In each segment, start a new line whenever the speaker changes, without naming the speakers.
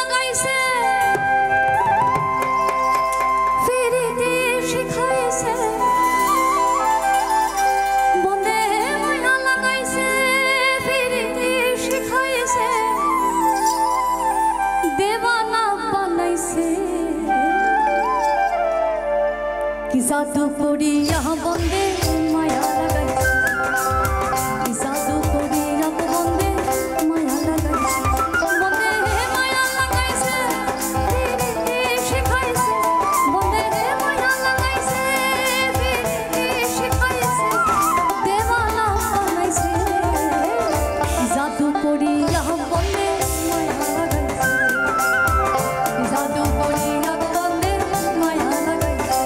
লাগাইছে ফিরিতে শিখাইছে বন্দে মায়া লাগাইছে ফিরিতে শিখাইছে দেওয়ানা বানাইছে কি জাদু করিয়া বন্দে মায়া লাগাইছে কি জাদু করিয়া বন্দে মায়া লাগাইছে বন্দে মায়া লাগাইছে ফিরিতে শিখাইছে বন্দে মায়া লাগাইছে ফিরিতে শিখাইছে দেওয়ানা বানাইছে কি জাদু করিয়া বন্দে মায়া লাগাইছে কি জাদু করিয়া বন্দে মায়া লাগাইছে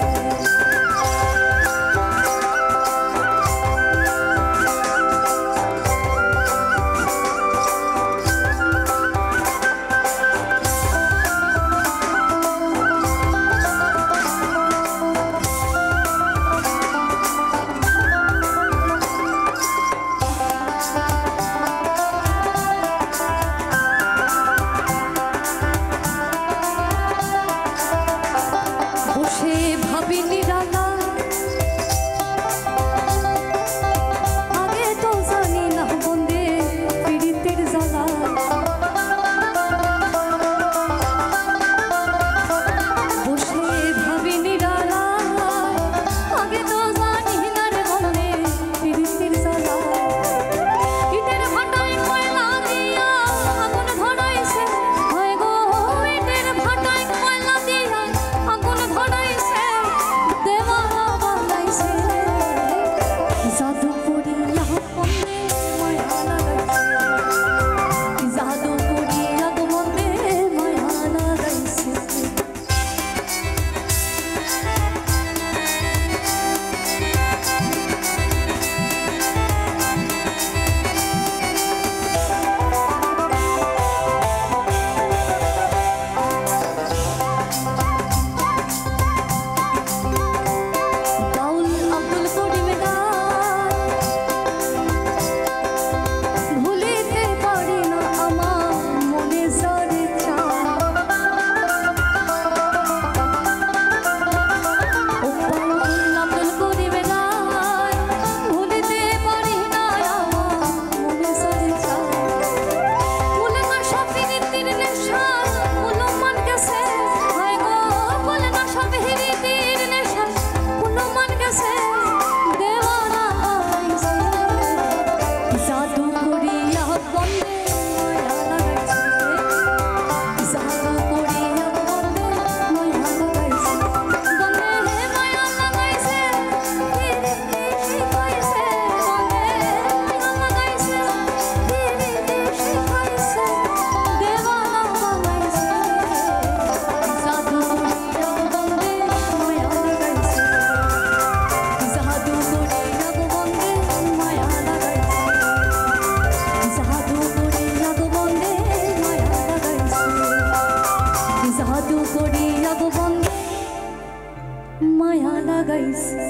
মায়া লাগাইছে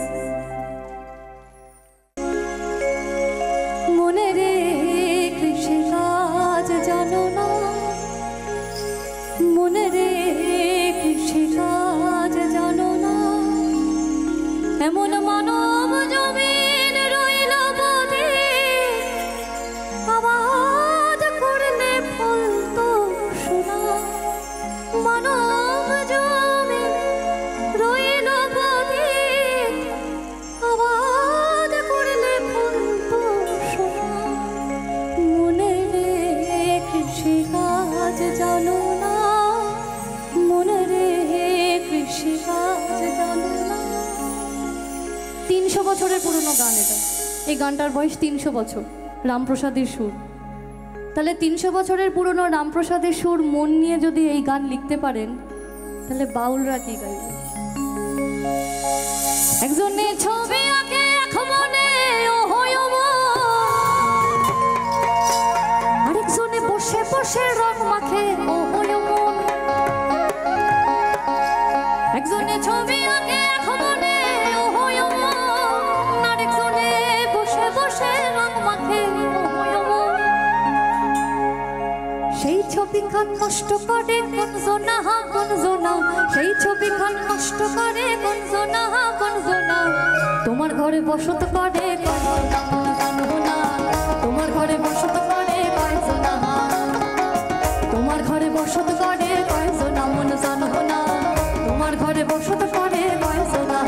মনে রে কৃষি কাজ জানো না মনে রে কৃষি কাজ জানো না এমন মানব জমিন রইল বদে আবাদ করলে ফল তো শোনা মানব জমিন রইল বদে আবাদ করলে ফল তো শোনা মনে রে কৃষি কাজ জানো না মনে রে কৃষি কাজ জানো না। 300 বছরের পুরনো গান এটা, এই গানটার বয়স 300 বছর, রামপ্রসাদের সুর। তাহলে 300 বছরের পুরনো রামপ্রসাদের সুর মন নিয়ে যদি এই গান লিখতে পারেন তাহলে বাউলরা কি গাইবে? একজনে ছবি আঁকে এক মনে আরেকজনে বসে বসে রং মাখে একজনে ছবি আঁকে এক মনে আরেকজনে বসে বসে রং মাখে সেই ছবি ছবিখান নষ্ট করে কোন জোনা কোন জোনা, সেই ছবিখান নষ্ট করে কোন জোনা কোন জোনা। তোমার ঘরে বসত করে কোন জোনা, তোমার ঘরে বসত করে কয় জোনা, তোমার ঘরে বসত করে কয় জোনা মন জানো না, তোমার ঘরে বসত করে কয় জোনা।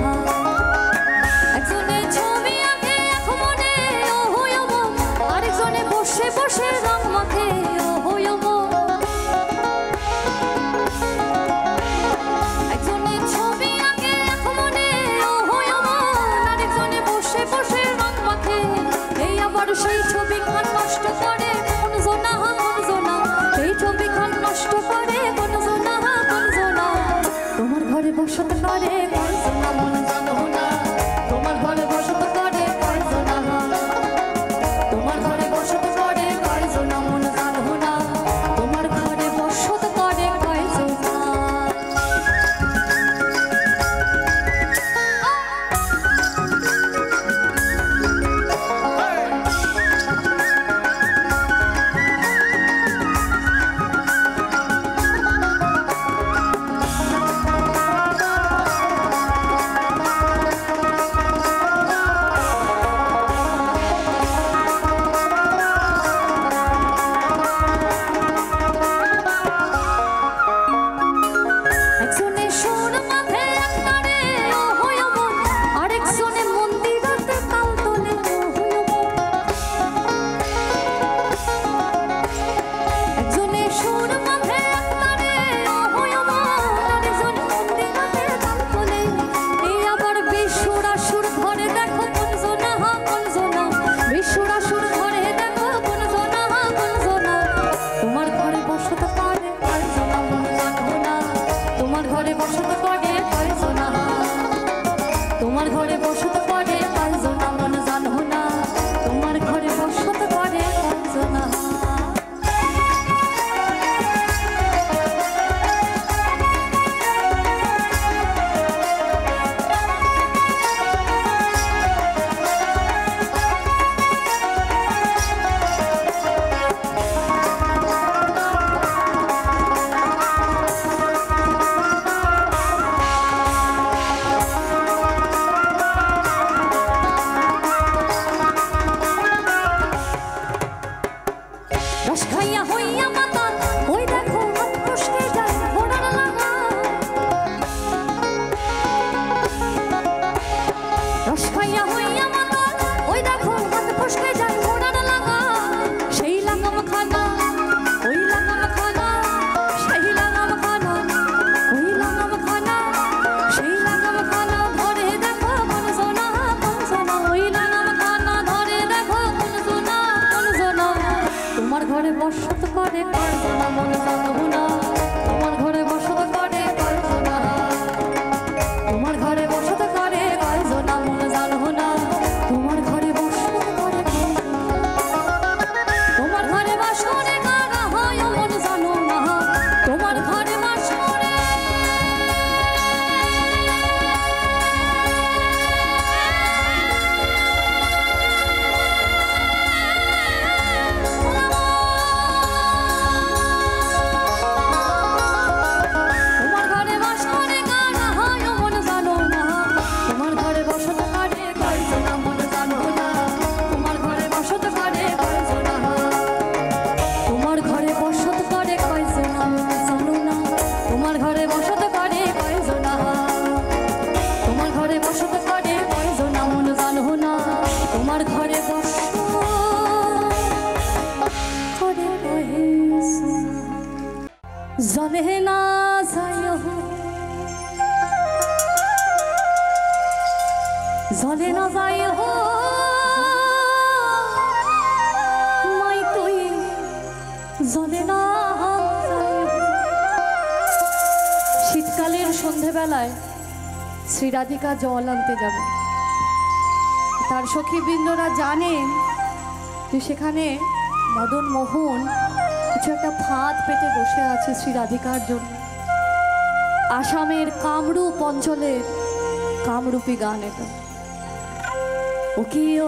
একজনের ছবি আঁকে এক মনে ও হইও মন, আরেকজনে বসে বসে রং মাখে ও হইও মন। একজনের ছবি আঁকে এক মনে ও হইও মন, আরেকজনে বসে বসে রং মাখে। এই আবার সেই ছবিখান নষ্ট করে কোন জোনা কোন জোনা, সেই ছবিখান নষ্ট করে কোন জোনা কোন জোনা। তোমার ঘরে বসত করে কয় জোনা মন জানো না, তোমার ঘরে বসত করে কয় জোনা, তোমার ঘরে বসত করে কয় জোনা মন জানো না, তোমার ঘরে বসত করে কয় জোনা। একজনে সুর মাথে একটারে ও হইও মন, আরেকজনে মন্দিরাতে তাল তোলে ও হইও মন। একজনে সুর মাথে একটারে ও হইও মন, আরেকজনে মন্দিরাতে তাল তোলে। এই আবার বিশ্বরাসুর ঘরে দেখো কোন জোনা কোন জোনা, বিশ্বরাসুর ঘরে দেখো কোন জোনা কোন জোনা। তোমার ঘরে বসত করে কয় জোনা মন জানো না, তোমার ঘরে বসত করে কয় জোনা, তোমার ঘরে বসত করে কয় জোনা মন জানো না, তোমার ঘরে বসত করে কয় জোনা। রস খাইয়া হইয়া মাতাল ওই দেখো হাত ফসকে যায় ঘোড়ার লাগা, রস খাইয়া হইয়া মাতাল ওই দেখো হাত ফসকে যায় ঘোড়ার লাগা। সেই লাগাম খানা ওই লাগাম খানা, সেই লাগাম খানা ওই লাগাম খানা, সেই লাগাম খানা ধরে দেখো কোন জোনা কোন জোনা, ওই লাগাম খানা ধরে দেখো কোন জোনা কোন জোনা। তোমার ঘরে বসত করে কয় জোনা মন জানো না, তোমার ঘরে বসত করে কয় জোনা, তোমার ঘরে বসত করে কয় জোনা মন জানো না, তোমার ঘরে বসত করে কয় জোনা। তোমার ঘরে বাস করে কারা হয় মন জানো না, তোমার ঘরে বাস করে তোমার ঘরে বাস করে কারা হয় মন জানো না, তোমার ঘরে বসত করে কয় জোনা মন জানো না, তোমার ঘরে বসত করে কয় জোনা, তোমার ঘরে বসত করে কয় জোনা মন জানো না, তোমার ঘরে বসত করে কয় জোনা, তোমার ঘরে বসত করে কয় জোনা মন জানো না, তোমার ঘরে বসত করে কয় জোনা। জলে না যায় জলে না যায় মাই তুই জলে না যায়। শীতকালের সন্ধেবেলায় শ্রী রাধিকা জল আনতে যাবে, তার সখীবৃন্দরা জানেন যে সেখানে মদন মোহন কিছু একটা ফাঁদ পেতে বসে আছে শ্রী রাধিকার জন্য। আসামের কামরূপ অঞ্চলের কামরূপী গান এটা। ও কি ও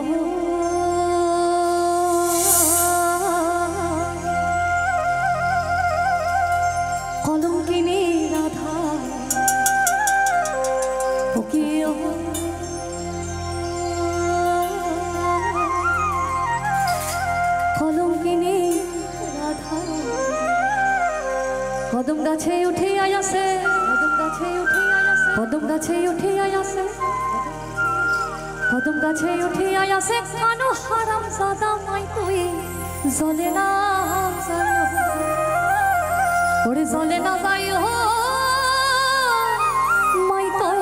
কলঙ্কিনী রাধা কদম গাছে উঠে আয়াসে কদম গাছে উঠে আয়াসে কদম গাছে উঠে আয়াসে কানো হারাম সাদা মাই তুই জলে না ওরে জলে না যাই হো মাই তুই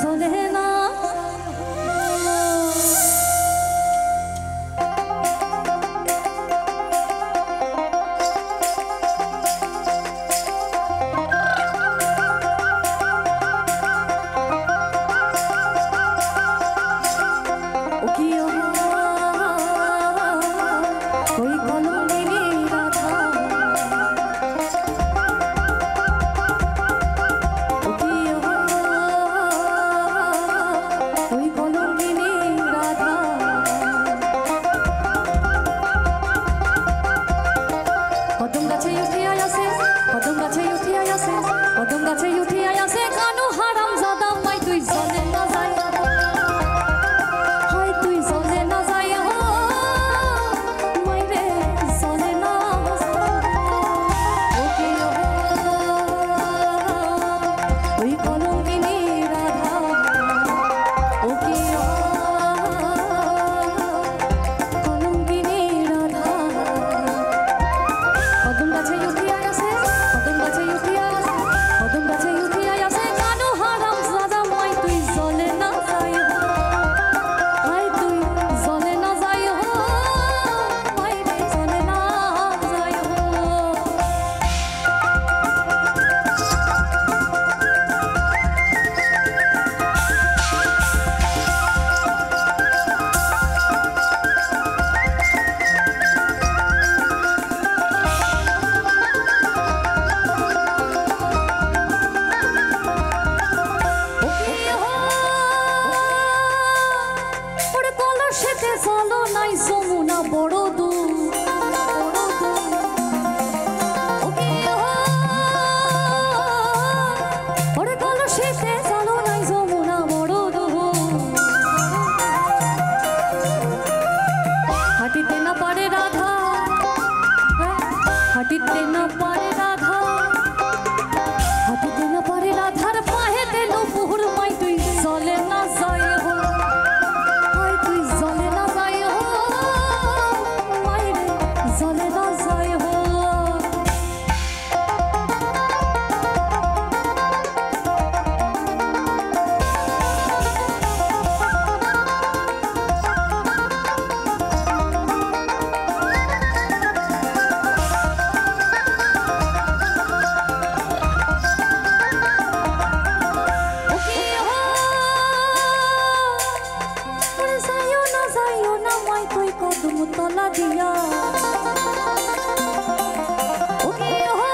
জলে না কদম গাছে উঠে আয়াসে কানো হারাম জাদা মাই তুই জলে না যাই হাই তুই জলে না যাই হো মাই রে জলে না ওকে ওই কলঙ্কিনী রাধা ওকে কলঙ্কিনী রাধা কদম গাছে উঠে আয়াসে কদম গাছে উঠে আয়াসে কদম গাছে উঠে আয়াসে কানো হারাম জাদা মাই তুই জলে না যাই আই তুই জলে না যাই হো মাই রে জলে না যাই হো সেতে চলো নাই যমুনা বড় দূর ওরে কল সেতে চলো নাই যমুনা বড় দূর হাঁটিতে না পারে রাধা হাঁটিতে না পারে রাধা হাঁটিতে না পারে রাধার পাহেতে নুপুর মাই তুই চলে না যাই হো তুই জলে না যাই হো মাই রে জলে না যাই হো কদম তলা দিয়া ওকে হো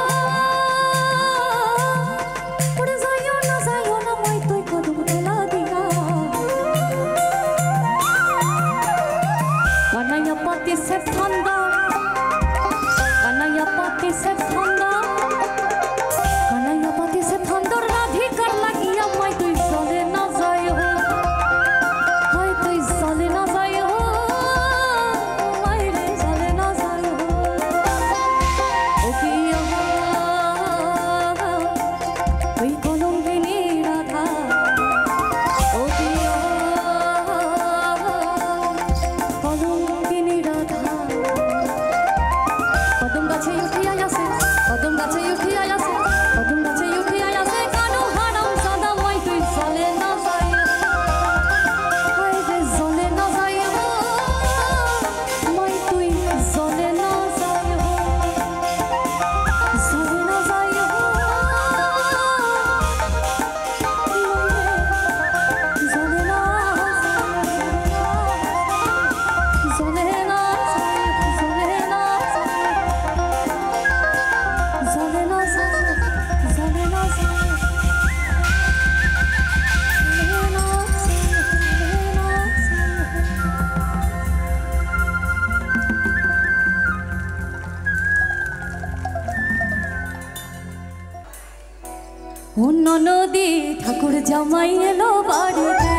ওরে যাইও না মাই তুই কদম তলা দিয়া বানাইয়া পাতি সে ঠান্ডা বানাইয়া পাতি সে ঠান্ডা বানাইয়া পাতি সে ঠান্ডার রাধিকার লাগিয়া মাই তুই জলে না যাই হো হাই তুই জলে না যাই হো অন্য নদী ঠাকুর জামাই এলো বাড়িতে